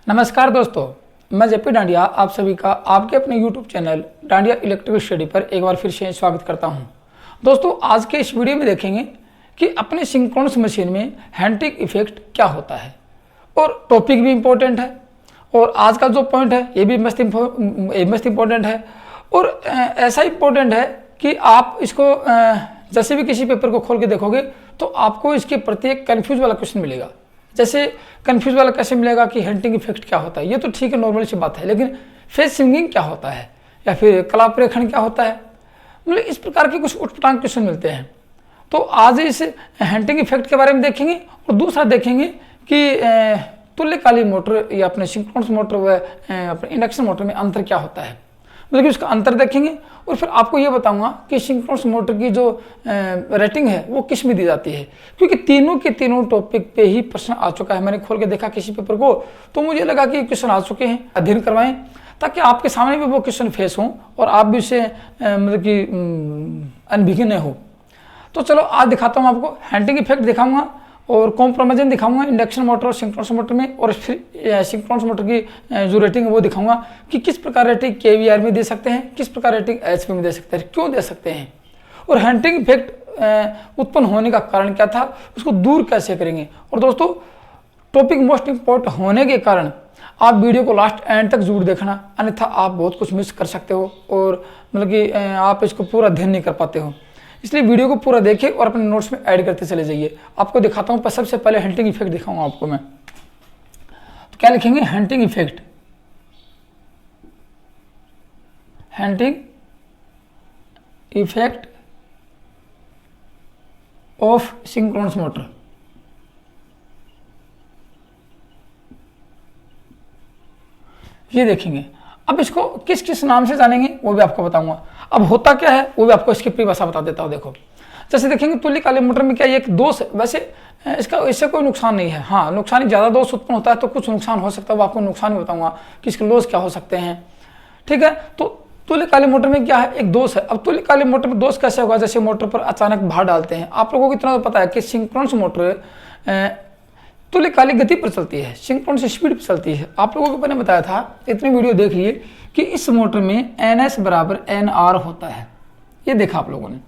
नमस्कार दोस्तों, मैं जेपी डांडिया आप सभी का आपके अपने YouTube channel dandiya electric study पर एक बार फिर से स्वागत करता हूं। दोस्तों, आज के इस वीडियो में देखेंगे कि अपने सिंक्रोनस मशीन में हैंटिंग इफेक्ट क्या होता है और टॉपिक भी इम्पोर्टेंट है और आज का जो पॉइंट है ये भी मस्त इम्पोर्टेंट है और ऐसा इम्पोर्टेंट है कि आप इसको जैसे भी किसी पेपर को खोल के देखोगे तो आपको इसके प्रति एक कन्फ्यूज वाला क्वेश्चन मिलेगा। जैसे कन्फ्यूज वाला कैसे मिलेगा कि हैंटिंग इफेक्ट क्या होता है, ये तो ठीक है, नॉर्मल सी बात है, लेकिन फेस स्विंगिंग क्या होता है या फिर कलाप्रेक्षण क्या होता है, मतलब इस प्रकार के कुछ उटपटांग क्वेश्चन मिलते हैं। तो आज इस हैंटिंग इफेक्ट के बारे में देखेंगे और दूसरा देखेंगे कि तुल्यकालिक मोटर या अपने सिंक्रोनस मोटर व अपने इंडक्शन मोटर में अंतर क्या होता है, मतलब कि उसका अंतर देखेंगे और फिर आपको ये बताऊंगा कि सिंक्रोनस मोटर की जो रेटिंग है वो किस में दी जाती है, क्योंकि तीनों के तीनों टॉपिक पे ही प्रश्न आ चुका है। मैंने खोल के देखा किसी पेपर को तो मुझे लगा कि क्वेश्चन आ चुके हैं, अध्ययन करवाएं ताकि आपके सामने भी वो क्वेश्चन फेस हों और आप भी उससे मतलब कि अनभिज्ञ न हो। तो चलो आज दिखाता हूँ आपको हैंटिंग इफेक्ट दिखाऊंगा और कॉम्प्रोमाइजन दिखाऊंगा इंडक्शन मोटर और सिंक्रोनस मोटर में, और फिर सिंक्रोनस मोटर की जो रेटिंग है वो दिखाऊंगा कि किस प्रकार रेटिंग केवीआर में दे सकते हैं, किस प्रकार रेटिंग एचपी में दे सकते हैं, क्यों दे सकते हैं और हैंटिंग इफेक्ट उत्पन्न होने का कारण क्या था, उसको दूर कैसे करेंगे। और दोस्तों, टॉपिक मोस्ट इम्पोर्टेंट होने के कारण आप वीडियो को लास्ट एंड तक जरूर देखना, अन्यथा आप बहुत कुछ मिस कर सकते हो और मतलब कि आप इसको पूरा अध्ययन नहीं कर पाते हो। इसलिए वीडियो को पूरा देखें और अपने नोट्स में ऐड करते चले जाइए। आपको दिखाता हूं, पर सबसे पहले हैंटिंग इफेक्ट दिखाऊंगा आपको मैं। तो क्या लिखेंगे, hunting effect, hunting effect of synchronous motor. ये देखेंगे। अब इसको किस किस नाम से जानेंगे वो भी आपको बताऊंगा। अब होता क्या है वो भी आपको इसकी परिभाषा बता देता हूं। देखो, जैसे देखेंगे तुल्यकालिक मोटर में क्या एक दोष, वैसे इससे कोई नुकसान नहीं है। हाँ, नुकसान ज़्यादा दोष उत्पन्न होता है तो कुछ नुकसान हो सकता है, वो आपको नुकसान भी बताऊंगा कि इसके लॉस क्या हो सकते हैं। ठीक है, तो तुल्यकालिक मोटर में क्या है, एक दोष है। अब तुल्यकालिक मोटर में दोष कैसे होगा, जैसे मोटर पर अचानक भार डालते हैं। आप लोगों को इतना तो पता है कि सिंक्रोनस मोटर तुल्यकालिक गति पर चलती है, सिंक्रोनस स्पीड पर चलती है। आप लोगों को मैंने बताया था, इतने वीडियो देख लिए कि इस मोटर में NS बराबर NR होता है। ये देखा आप लोगों ने,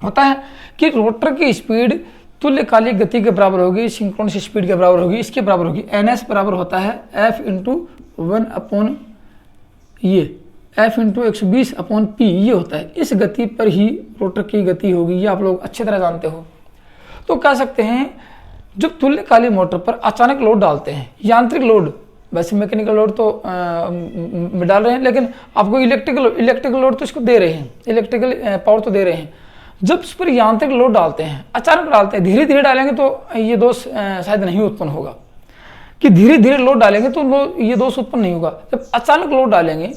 होता है कि रोटर की स्पीड तुल्यकालिक गति के बराबर होगी, सिंक्रोनस स्पीड के बराबर होगी, इसके बराबर होगी। NS बराबर होता है F इंटू 1/, ये F इंटू 120/P, ये होता है। इस गति पर ही रोटर की गति होगी, ये आप लोग अच्छी तरह जानते हो। तो कह सकते हैं जब तुल्यकालिक मोटर पर अचानक लोड डालते हैं, यांत्रिक लोड, वैसे मैकेनिकल लोड तो डाल रहे हैं, लेकिन आपको इलेक्ट्रिकल लोड तो इसको दे रहे हैं, इलेक्ट्रिकल पावर तो दे रहे हैं। जब इस पर यांत्रिक लोड डालते हैं, अचानक डालते हैं, धीरे धीरे डालेंगे तो ये दोष शायद नहीं उत्पन्न होगा, कि धीरे धीरे लोड डालेंगे तो ये दोष उत्पन्न नहीं होगा। जब अचानक लोड डालेंगे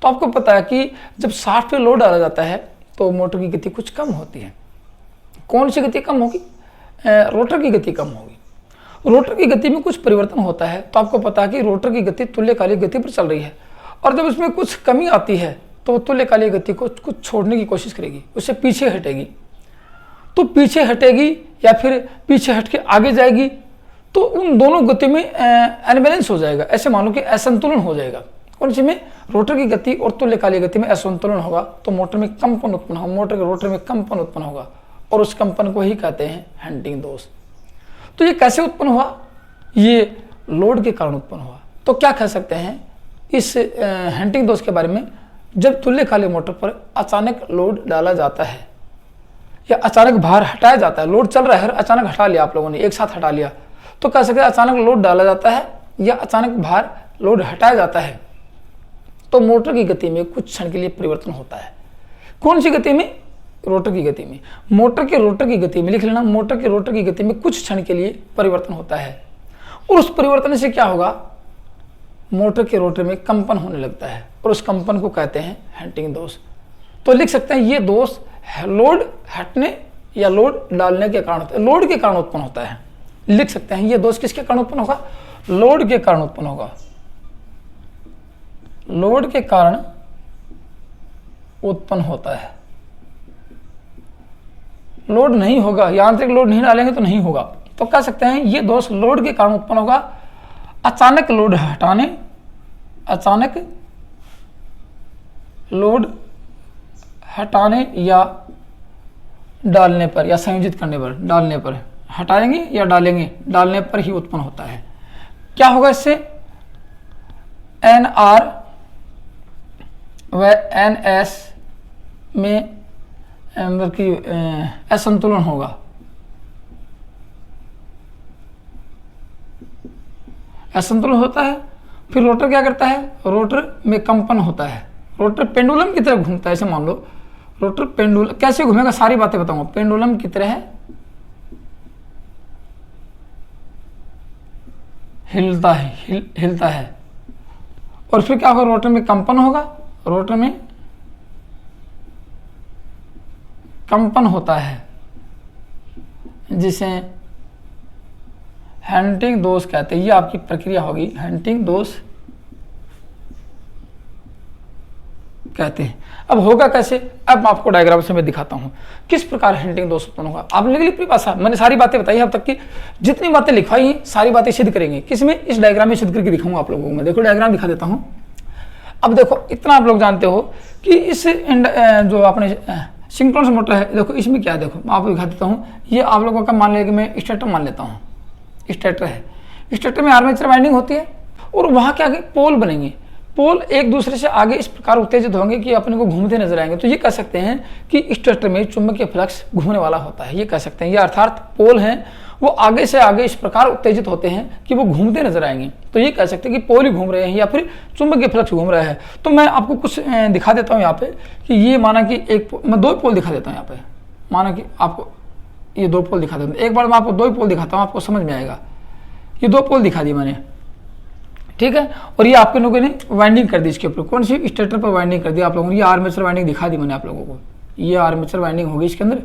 तो आपको पता है कि जब शाफ्ट पे लोड डाला जाता है तो मोटर की गति कुछ कम होती है। कौन सी गति कम होगी, रोटर की गति कम होगी। रोटर की गति में कुछ परिवर्तन होता है तो आपको पता है कि रोटर की गति तुल्यकालिक गति पर चल रही है, और जब इसमें कुछ कमी आती है तो तुल्यकालिक गति को कुछ छोड़ने की कोशिश करेगी, उससे पीछे हटेगी। तो पीछे हटेगी या फिर पीछे हट के आगे जाएगी तो उन दोनों गति में अनबैलेंस हो जाएगा, ऐसे मानो कि असंतुलन हो जाएगा। कौन सी में, रोटर की गति और तुल्यकालिक गति में असंतुलन होगा तो मोटर में कंपन उत्पन्न होगा, मोटर के रोटर में कंपन उत्पन्न होगा और उस कंपन को ही कहते हैं हैंटिंग दोष। तो ये कैसे उत्पन्न हुआ, ये लोड के कारण उत्पन्न हुआ। तो क्या कह सकते हैं इस हैंटिंग दोष के बारे में, जब तुल्यकालिक मोटर पर अचानक लोड डाला जाता है या अचानक भार हटाया जाता है, लोड चल रहा है अचानक हटा लिया, आप लोगों ने एक साथ हटा लिया, तो कह सकते हैं अचानक लोड डाला जाता है या अचानक भार लोड हटाया जाता है तो मोटर की गति में कुछ क्षण के लिए परिवर्तन होता है। कौन सी गति में, रोटर की गति में। मोटर के रोटर की गति में लिख लेना, मोटर के रोटर की गति में कुछ क्षण के लिए परिवर्तन होता है और उस परिवर्तन से क्या होगा, मोटर के रोटर में कंपन होने लगता है और उस कंपन को कहते हैं हैंटिंग दोष। तो लिख सकते हैं ये दोष लोड हटने या लोड डालने के कारण होता है, लोड के कारण उत्पन्न होता है। लिख सकते हैं ये दोष किसके कारण उत्पन्न होगा, लोड के कारण उत्पन्न होगा, लोड के कारण उत्पन्न होता है। लोड नहीं होगा, यांत्रिक लोड नहीं डालेंगे तो नहीं होगा। तो कह सकते हैं ये दोष लोड के कारण उत्पन्न होगा। अचानक लोड हटाने, अचानक लोड हटाने या डालने पर या संयोजित करने पर, डालने पर, हटाएंगे या डालेंगे, डालने पर ही उत्पन्न होता है। क्या होगा इससे? एन आर व एन एस में मतलब कि असंतुलन होगा, असंतुलन होता है। फिर रोटर क्या करता है? रोटर में कंपन होता है, रोटर पेंडुलम की तरह घूमता है। ऐसे मान लो रोटर पेंडुलम कैसे घूमेगा, सारी बातें बताऊंगा। पेंडुलम की तरह हिलता है, हिलता है। और फिर क्या होगा? रोटर में कंपन होगा, रोटर में कंपन होता है जिसे हंटिंग दोष कहते हैं। ये आपकी प्रक्रिया होगी, हंटिंग दोष कहते हैं। अब होगा कैसे? अब मैं आपको डायग्राम से मैं दिखाता हूं किस प्रकार हंटिंग दोष उत्पन्न होगा। आपने लिख ली परिभाषा, मैंने सारी बातें बताई अब तक की, जितनी बातें लिखवाई हैं सारी बातें सिद्ध करेंगे। किसमें? इस डायग्राम में सिद्ध करके दिखाऊंगा आप लोगों को मैं। देखो डायग्राम दिखा देता हूं। अब देखो इतना आप लोग जानते हो कि इस जो आपने सिंक्रोनस मोटर है, देखो इसमें क्या है, देखो मैं आपको दिखा देता हूँ। ये आप लोगों का मान लिया कि मैं स्टेटर मान लेता हूँ, स्टेटर है। स्टेटर में आर्मेचर वाइंडिंग होती है और वहाँ क्या आगे पोल बनेंगे। पोल एक दूसरे से आगे इस प्रकार उत्तेजित होंगे कि अपने को घूमते नजर आएंगे। तो ये कह सकते हैं कि स्टेटर में चुंबकीय फ्लक्स घूमने वाला होता है, ये कह सकते हैं। ये अर्थात पोल हैं वो आगे से आगे इस प्रकार उत्तेजित होते हैं कि वो घूमते नजर आएंगे। तो ये कह सकते हैं कि पोल ही घूम रहे हैं या फिर चुंबकीय फ्लक्स घूम रहा है। तो मैं आपको कुछ दिखा देता हूँ यहाँ पे कि ये माना कि मैं दो पोल दिखा देता हूँ यहाँ पे। माना कि आपको ये दो पोल दिखा देता हूँ, एक बार मैं आपको दो ही पोल दिखाता हूँ, आपको समझ में आएगा। ये दो पोल दिखा दी मैंने, ठीक है। और ये आपके लोगों ने वाइंडिंग कर दी इसके ऊपर, कौन सी? स्टेटर पर वाइंडिंग कर दी आप लोगों ने। ये आर्मेचर वाइंडिंग दिखा दी मैंने आप लोगों को, ये आर्मेचर वाइंडिंग होगी इसके अंदर।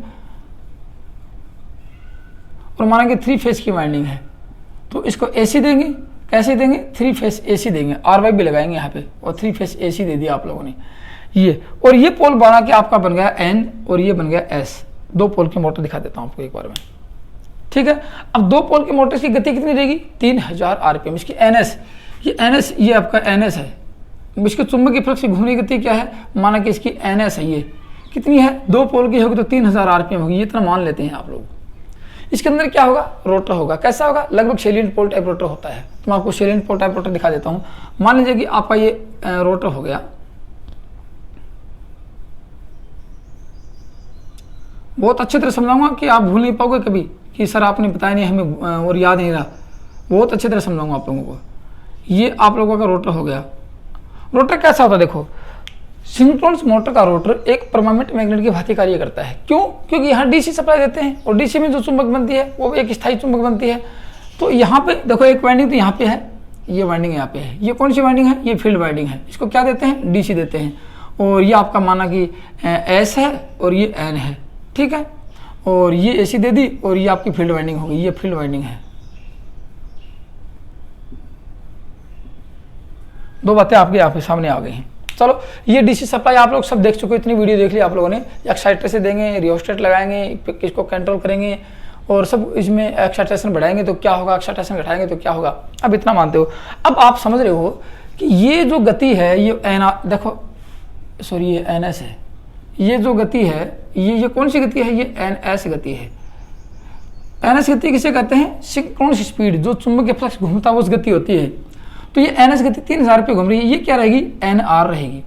और माना कि 3 फेज की वाइंडिंग है तो इसको एसी देंगे। कैसे देंगे? 3 फेज एसी देंगे, आरवाई भी लगाएंगे यहाँ पे और 3 फेज एसी दे दिया आप लोगों ने ये। और ये पोल बना के आपका बन गया एन और ये बन गया एस। दो पोल की मोटर दिखा देता हूँ आपको एक बार में, ठीक है। अब दो पोल की मोटर की गति कितनी रहेगी? 3000 आरपीएम। इसकी एनएस, ये एनएस, ये आपका एनएस है। इसके चुंबकीय फ्लक्स की घूमने की गति क्या है? माना कि इसकी एनएस है, ये कितनी है? दो पोल की होगी तो 3000 आरपीएम होगी, ये इतना मान लेते हैं आप लोग। इसके अंदर क्या होगा? रोटर होगा। कैसा होगा? लगभग सैलिएंट पोल टाइप रोटर होता है। तो मैं आपको सैलिएंट पोल टाइप रोटर दिखा देता हूँ। मान लीजिए कि आपका ये रोटर हो गया, बहुत अच्छी तरह समझाऊंगा कि आप भूल नहीं पाओगे कभी कि सर आपने बताया नहीं हमें और याद नहीं रहा। बहुत अच्छी तरह समझाऊंगा आप लोगों को। ये आप लोगों का रोटर हो गया। रोटर कैसा होता है? देखो सिंक्रोनस मोटर का रोटर एक परमानेंट मैग्नेट की भांति कार्य करता है। क्यों? क्योंकि यहाँ डीसी सप्लाई देते हैं और डीसी में जो चुंबक बनती है वो एक स्थायी चुंबक बनती है। तो यहाँ पे देखो एक वाइंडिंग तो यहाँ पे है, ये वाइंडिंग यहाँ पे है। ये कौन सी वाइंडिंग है? ये फील्ड वाइंडिंग है। इसको क्या देते हैं? डीसी देते हैं। और ये आपका माना कि एस है और ये एन है, ठीक है। और ये एसी दे दी और ये आपकी फील्ड वाइंडिंग होगी, ये फील्ड वाइंडिंग है। दो बातें आपके यहाँ पे सामने आ गई हैं। चलो ये डीसी सप्लाई आप लोग सब देख चुके हो, इतनी वीडियो देख ली आप लोगों ने। एक्साइटर से देंगे, रियोस्टेट लगाएंगे, किसको कंट्रोल करेंगे और सब इसमें एक्साइटेशन बढ़ाएंगे तो क्या होगा, एक्साइटेशन घटाएंगे तो क्या होगा। अब इतना मानते हो। अब आप समझ रहे हो कि ये जो गति है ये एन, देखो सॉरी ये एन एस है। ये जो गति है ये कौन सी गति है? ये एन एस गति है। एन एस गति किसे कहते हैं? सिंक्रोनस स्पीड, जो चुंबकीय फ्लक्स घूमता है उस गति होती है। तो ये एन एस गति 3000 पे घूम रही है, ये क्या रहेगी? एन आर रहेगी।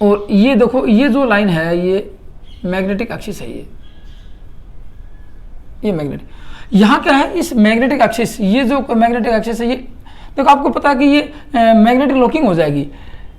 और ये देखो ये जो लाइन है ये मैग्नेटिक एक्सिस है, ये मैग्नेटिक। यहाँ क्या है? इस मैग्नेटिक एक्सिस, ये जो मैग्नेटिक एक्सिस है ये देखो आपको पता है कि ये मैग्नेटिक लॉकिंग हो जाएगी।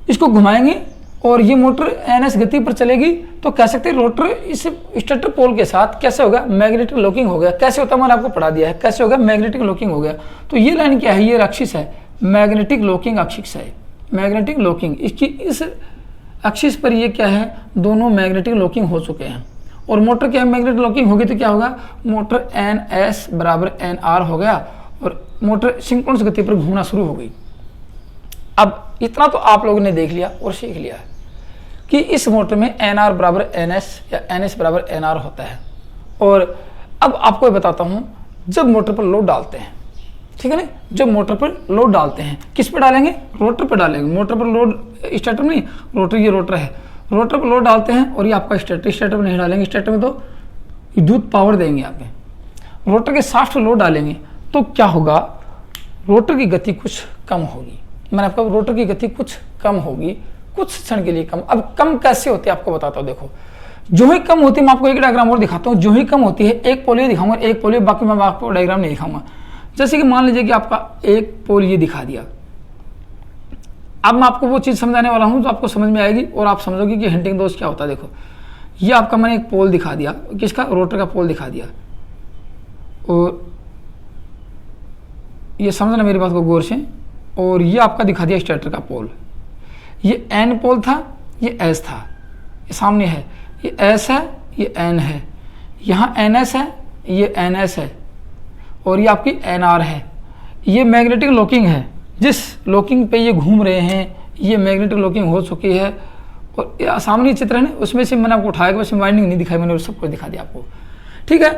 इसको घुमाएंगे और ये मोटर एन एस गति पर चलेगी तो कह सकते हैं रोटर इस स्टेटर पोल के साथ कैसे होगा? मैग्नेटिक लॉकिंग हो गया। कैसे होता है मैंने आपको पढ़ा दिया है, कैसे होगा? मैग्नेटिक लॉकिंग हो गया। तो ये लाइन क्या है? ये एक्सिस है, मैग्नेटिक लॉकिंग एक्सिस है। मैग्नेटिक लॉकिंग, इसकी इस एक्सिस पर ये क्या है? दोनों मैग्नेटिक लॉकिंग हो चुके हैं। और मोटर क्या है? मैग्नेटिक लॉकिंग होगी तो क्या होगा? मोटर एन एस बराबर एन आर हो गया और मोटर सिंक्रोनस गति पर घूमना शुरू हो गई। अब इतना तो आप लोगों ने देख लिया और सीख लिया कि इस मोटर में एन आर बराबर एन एस या एन एस बराबर एन आर होता है। और अब आपको बताता हूँ, जब मोटर पर लोड डालते हैं, ठीक है ना। जब मोटर पर लोड डालते हैं, किस पे डालेंगे, रोटर पे डालेंगे। मोटर पर लोड, स्टेटर नहीं, रोटर, ये रोटर है, रोटर पर लोड डालते हैं और ये आपका स्टेटर, स्टेटर में नहीं डालेंगे, स्टेटर में तो विद्युत पावर देंगे यहाँ पे। रोटर के शाफ्ट लोड डालेंगे तो क्या होगा, रोटर की गति कुछ कम होगी। मैंने आपको रोटर की गति कुछ कम होगी, कुछ क्षण के लिए कम। अब कम कैसे होती है आपको बताता हूँ। देखो जो ही कम होती है, मैं आपको एक डायग्राम और दिखाता हूँ। जो ही कम होती है, एक पोल ये दिखाऊंगा, एक पोल ये, बाकी मैं आपको डायग्राम नहीं दिखाऊंगा। जैसे कि मान लीजिए कि आपका एक पोल ये दिखा दिया। अब मैं आपको वो चीज़ समझाने वाला हूँ जो आपको समझ में आएगी और आप समझोगे कि हंटिंग दोष क्या होता है। देखो ये आपका मैंने एक पोल दिखा दिया, किसका, रोटर का पोल दिखा दिया। और ये समझना मेरी बात को गौर से। और ये आपका दिखा दिया स्टेटर का पोल। ये एन पोल था, ये एस था, ये सामने है, ये एस है, ये एन है, यहाँ एन एस है, ये एन एस है, और ये आपकी एन आर है। ये मैग्नेटिक लॉकिंग है, जिस लॉकिंग पे ये घूम रहे हैं ये मैग्नेटिक लॉकिंग हो चुकी है। और ये सामने चित्र है ना, उसमें से मैंने आपको उठाया, वैसे वाइंडिंग नहीं दिखाई मैंने, सब कुछ दिखा दिया आपको, ठीक है।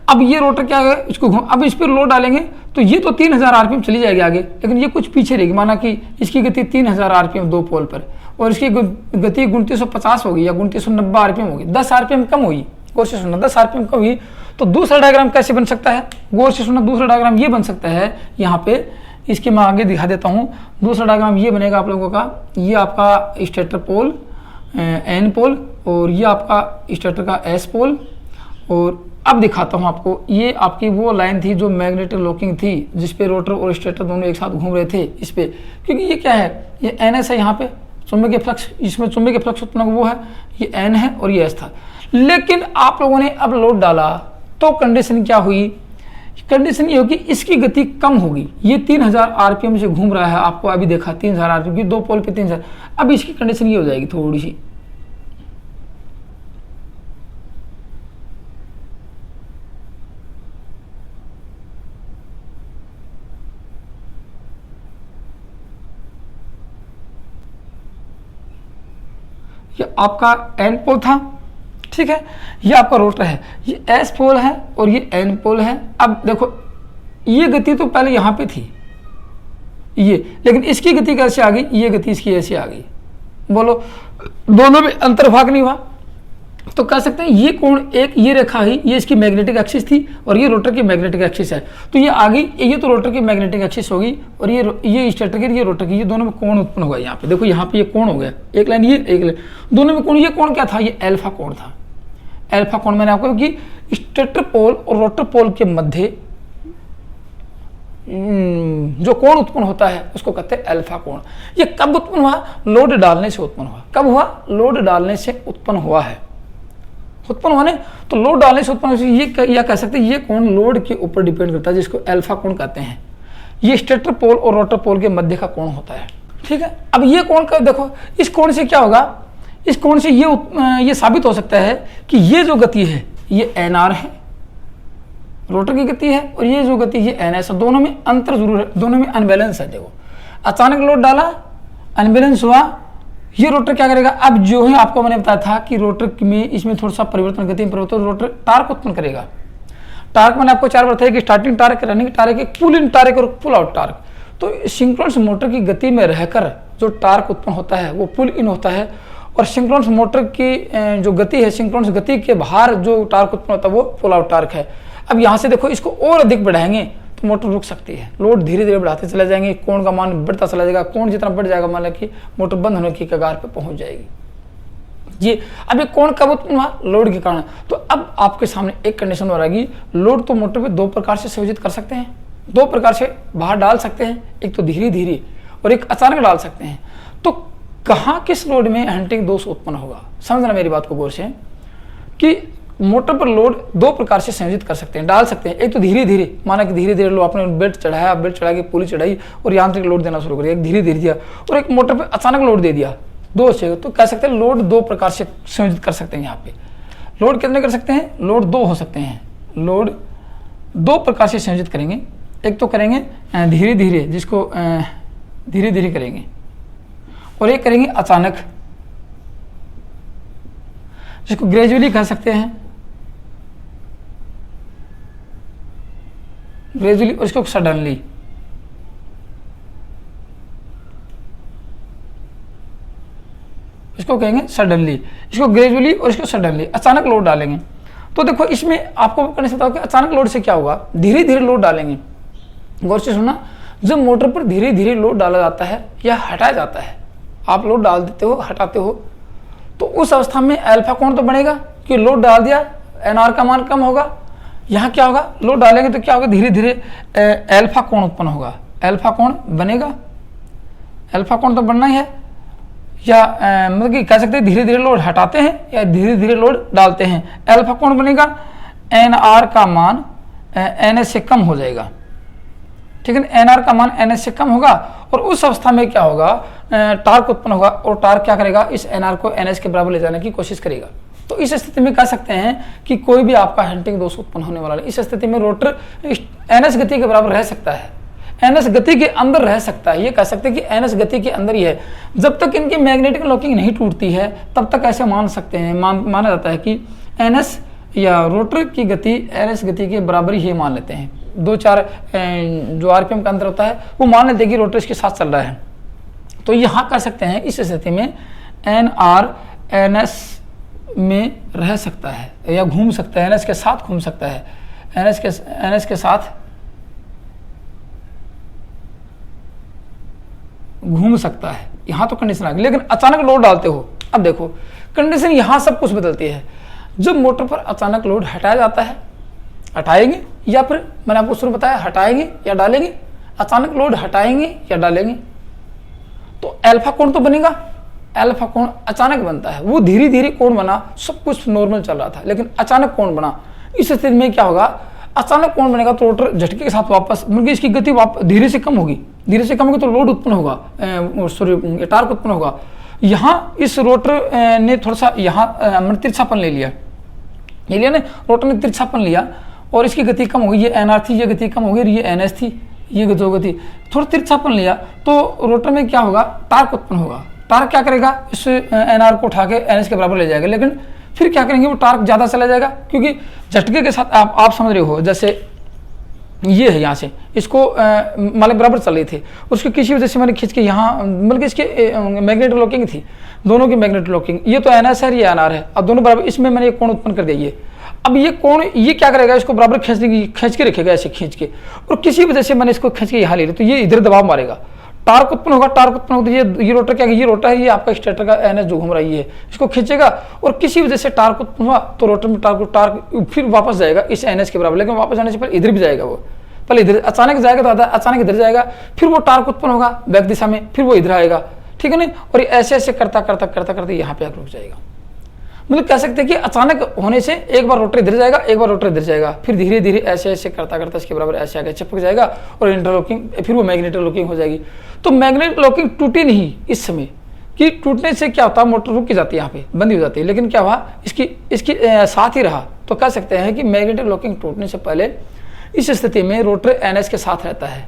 अब ये रोटर क्या है, इसको अब इस पर लोड डालेंगे तो ये तो 3000 आरपीएम चली जाएगी आगे, लेकिन ये कुछ पीछे रहेगी। माना कि इसकी गति 3000 आरपीएम दो पोल पर, और इसकी गति 2950 होगी या 2990 आरपीएम होगी, 10 आरपीएम कम होगी। गौर से सुनना, 10 आरपीएम कम हुई तो दूसरा डायग्राम कैसे बन सकता है, गौर से सुनना। दूसरा डायग्राम ये बन सकता है, यहाँ पे इसके मैं आगे दिखा देता हूँ। दूसरा डायग्राम ये बनेगा आप लोगों का, ये आपका स्टेटर पोल एन पोल, और ये आपका स्टेटर का एस पोल। और अब दिखाता हूँ आपको, ये आपकी वो लाइन थी जो मैग्नेटिक लॉकिंग थी, जिसपे रोटर और स्टेटर दोनों एक साथ घूम रहे थे इस पे। क्योंकि ये क्या है, ये एन एस है, यहाँ पे चुंबकीय फ्लक्स, इसमें चुंबकीय फ्लक्स उत्पन्न वो है, ये एन है और ये एस था। लेकिन आप लोगों ने अब लोड डाला तो कंडीशन क्या हुई, कंडीशन ये होगी इसकी गति कम होगी। ये 3000 आरपीएम से घूम रहा है, आपको अभी देखा 3000 आरपीएम, दो पोल पे 3000। अब इसकी कंडीशन ये हो जाएगी थोड़ी सी, ये आपका एन पोल था, ठीक है, ये आपका रोटर है, ये एस पोल है और ये एन पोल है। अब देखो ये गति तो पहले यहाँ पे थी ये, लेकिन इसकी गति कैसे आ गई, ये गति इसकी ऐसे आ गई। बोलो दोनों में अंतर्भाग नहीं हुआ तो कह सकते हैं ये कोण, एक ये रेखा ही, ये इसकी मैग्नेटिक एक्सिस थी और ये रोटर की मैग्नेटिक एक्सिस है, तो ये आ गई, ये तो रोटर की मैग्नेटिक एक्सिस होगी और ये स्टेटर की, ये रोटर की, ये दोनों में कोण उत्पन्न हुआ। यहाँ पे देखो, यहाँ पे ये कोण हो गया, एक लाइन ये, एक लाइन, दोनों में कोण। ये कोण क्या था, ये एल्फा कोण था। एल्फा कोण मैंने आपको कि स्टेटर पोल और रोटर पोल के मध्य जो कोण उत्पन्न होता है उसको कहते हैं एल्फा कोण। ये कब उत्पन्न हुआ, लोड डालने से उत्पन्न हुआ। कब हुआ, लोड डालने से उत्पन्न हुआ है, उत्पन्न होने तो लोड डालने से उत्पन्न, ये कह सकते हैं ये कोण लोड के ऊपर डिपेंड करता है, जिसको एल्फा कोण कहते हैं। ये स्टेटर पोल और रोटर पोल के मध्य का कोण होता है, ठीक है। अब ये कोण का देखो, इस कोण से क्या होगा, इस कोण से ये साबित हो सकता है कि ये जो गति है ये एन आर है, रोटर की गति है, और ये जो गति ये एन एस है। दोनों में अंतर जरूर है, दोनों में अनबैलेंस है। देखो अचानक लोड डाला, अनबैलेंस हुआ, ये रोटर क्या करेगा, अब जो है आपको मैंने बताया था कि रोटर में इसमें थोड़ा सा परिवर्तन, गति में परिवर्तन, रोटर टार्क उत्पन्न करेगा। टार्क मैंने आपको 4 बताया कि स्टार्टिंग टार्क, रनिंग टार्क, एक पुल इन टार्क और पुल आउट टार्क। तो सिंक्रोनस मोटर की गति में रहकर जो टार्क उत्पन्न होता है वो पुल इन होता है, और सिंक्रोनस मोटर की जो गति है, सिंक्रोनस गति के बाहर जो टार्क उत्पन्न होता है वो पुल आउट टार्क है। अब यहाँ से देखो, इसको और अधिक बढ़ाएंगे तो मोटर रुक सकती है, लोड धीरे धीरे बढ़ाते चले जाएंगे, कोण का मान बढ़ता चला जाएगा, कोण जितना बढ़ जाएगा मान कि मोटर बंद होने की कगार पे पहुंच जाएगी। ये अब ये कोण कब उत्पन्न हुआ, लोड के कारण। तो अब आपके सामने एक कंडीशन हो रहेगी, लोड तो मोटर पे दो प्रकार से संयोजित कर सकते हैं, दो प्रकार से बाहर डाल सकते हैं, एक तो धीरे धीरे और एक अचानक डाल सकते हैं। तो कहाँ किस लोड में हंटिंग दोष उत्पन्न होगा, समझना मेरी बात को गौर से, कि मोटर पर लोड दो प्रकार से संयोजित कर सकते हैं, डाल सकते हैं। एक तो धीरे धीरे, माना कि धीरे धीरे लो आपने बेल्ट चढ़ाया, बेल्ट चढ़ा के पुली चढ़ाई और यांत्रिक लोड देना शुरू कर दिया, एक धीरे धीरे दिया, और एक मोटर पर अचानक लोड दे दिया, दो से। तो कह सकते हैं लोड दो प्रकार से संयोजित कर सकते हैं। यहाँ पे लोड कितने कर सकते हैं, लोड दो हो सकते हैं, लोड दो प्रकार से संयोजित करेंगे। एक तो करेंगे धीरे धीरे, जिसको धीरे धीरे करेंगे, और एक करेंगे अचानक, जिसको ग्रेजुअली कह सकते हैं, ग्रेजुअली, और इसको सडनली। इसको कहेंगे सडनली, इसको ग्रेजुअली और इसको सडनली, अचानक लोड डालेंगे। तो देखो इसमें आपको करने से कि अचानक लोड से क्या होगा, धीरे धीरे लोड डालेंगे। गौर से सुनना, जब मोटर पर धीरे धीरे लोड डाला जाता है या हटाया जाता है, आप लोड डाल देते हो हटाते हो, तो उस अवस्था में अल्फा कोण तो बनेगा कि लोड डाल दिया, एनआर का मान कम होगा। यहाँ क्या होगा, लोड डालेंगे तो क्या होगा, धीरे धीरे अल्फा कोण उत्पन्न होगा, अल्फा कोण बनेगा। अल्फा कोण तो बनना ही है, या मतलब कि कह सकते हैं धीरे धीरे लोड हटाते हैं या धीरे धीरे लोड डालते हैं, अल्फा कोण बनेगा। एन आर का मान एन एस से कम हो जाएगा, ठीक है। एन आर का मान एन एस से कम होगा और उस अवस्था में क्या होगा, टार्क उत्पन्न होगा और टार्क क्या करेगा, इस एन आर को एन एस के बराबर ले जाने की कोशिश करेगा। तो इस स्थिति में कह सकते हैं कि कोई भी आपका हंटिंग दोष उत्पन्न होने वाला है। इस स्थिति में रोटर एन एस गति के बराबर रह सकता है, एन एस गति के अंदर रह सकता है। ये कह सकते हैं कि एन एस गति के अंदर ही है। जब तक इनकी मैग्नेटिक लॉकिंग नहीं टूटती है तब तक ऐसे मान सकते हैं, माना जाता है कि एन एस या रोटर की गति एन एस गति के बराबर ही मान लेते हैं। 2-4 जो आरपीएम का अंतर होता है वो मान लेते हैं कि रोटर इसके साथ चल रहा है। तो यहाँ कर सकते हैं इस स्थिति में एन आर एन एस में रह सकता है या घूम सकता है, एन एस के साथ घूम सकता है, एन एस के साथ घूम सकता है। यहां तो कंडीशन आ गई, लेकिन अचानक लोड डालते हो, अब देखो कंडीशन यहां सब कुछ बदलती है। जब मोटर पर अचानक लोड हटाया जाता है, हटाएंगे या फिर मैंने आपको शुरू बताया हटाएंगे या डालेंगे, अचानक लोड हटाएंगे या डालेंगे, तो अल्फा कोण तो बनेगा। अल्फा कोण अचानक बनता है, वो धीरे धीरे कोण बना, सब कुछ नॉर्मल चल रहा था लेकिन अचानक कोण बना। इस स्थिति में क्या होगा, अचानक कोण बनेगा तो रोटर झटके के साथ वापस, मतलब इसकी गति धीरे से कम होगी, धीरे से कम होगी तो लोड उत्पन्न होगा, सॉरी टार्क उत्पन्न होगा। यहाँ इस रोटर ने थोड़ा सा यहाँ तिरछापन ले लिया, ये लिया ना, रोटर ने तिरछापन लिया और इसकी गति कम होगी। ये एन आर थी, ये गति कम होगी, ये एन एस थी, ये गति थोड़ा तिरछापन लिया तो रोटर में क्या होगा, टार्क उत्पन्न होगा। टार्क क्या करेगा, इस एन आर को उठा के एन एस के बराबर ले जाएगा, लेकिन फिर क्या करेंगे, वो टार्क ज़्यादा चला जाएगा क्योंकि झटके के साथ आप समझ रहे हो, जैसे ये है यहाँ से इसको माले बराबर चल रही थी, उसको किसी वजह से मैंने खींच के यहाँ, बल्कि इसके मैग्नेटिक लॉकिंग थी, दोनों की मैग्नेटिक लॉकिंग, ये तो एन एस है, ये एन आर है, अब दोनों बराबर, इसमें मैंने एक कोण उत्पन्न कर दिया। ये अब ये कोण ये क्या करेगा, इसको बराबर खींच के रखेगा, ऐसे खींच के, और किसी वजह से मैंने इसको खींच के यहाँ ले लिया तो ये इधर दबाव मारेगा, टार्क उत्पन्न होगा। टार्क उत्पन्न होगा तो ये रोटर क्या है, ये रोटर है, ये आपका स्टेटर का एन एस जो घूम रहा है, ये इसको खींचेगा और किसी वजह से टार्क उत्पन्न हुआ तो रोटर में टार्क फिर वापस जाएगा इस एन एस के बराबर, लेकिन वापस जाने से पहले इधर भी जाएगा, वो पहले इधर अचानक जाएगा तो आधा अचानक इधर जाएगा, फिर वो टार्क उत्पन्न होगा बैक दिशा में, फिर वो इधर आएगा, ठीक है ना। और ये ऐसे ऐसे करता करता करता करता यहाँ पे रुक जाएगा। मतलब कह सकते हैं कि अचानक होने से एक बार रोटर इधर जाएगा, एक बार रोटर इधर जाएगा, फिर धीरे धीरे ऐसे ऐसे करता करता इसके बराबर ऐसे आगे चिपक जाएगा और इंटरलॉकिंग, फिर वो मैग्नेटिक लॉकिंग हो जाएगी। तो मैग्नेटिक लॉकिंग टूटी नहीं इस समय, कि टूटने से क्या होता है, मोटर रुक जाती है, यहाँ पे बंदी हो जाती है, लेकिन क्या हुआ, इसकी साथ ही रहा। तो कह सकते हैं कि मैग्नेटिक लॉकिंग टूटने से पहले इस स्थिति में रोटर एनएस के साथ रहता है,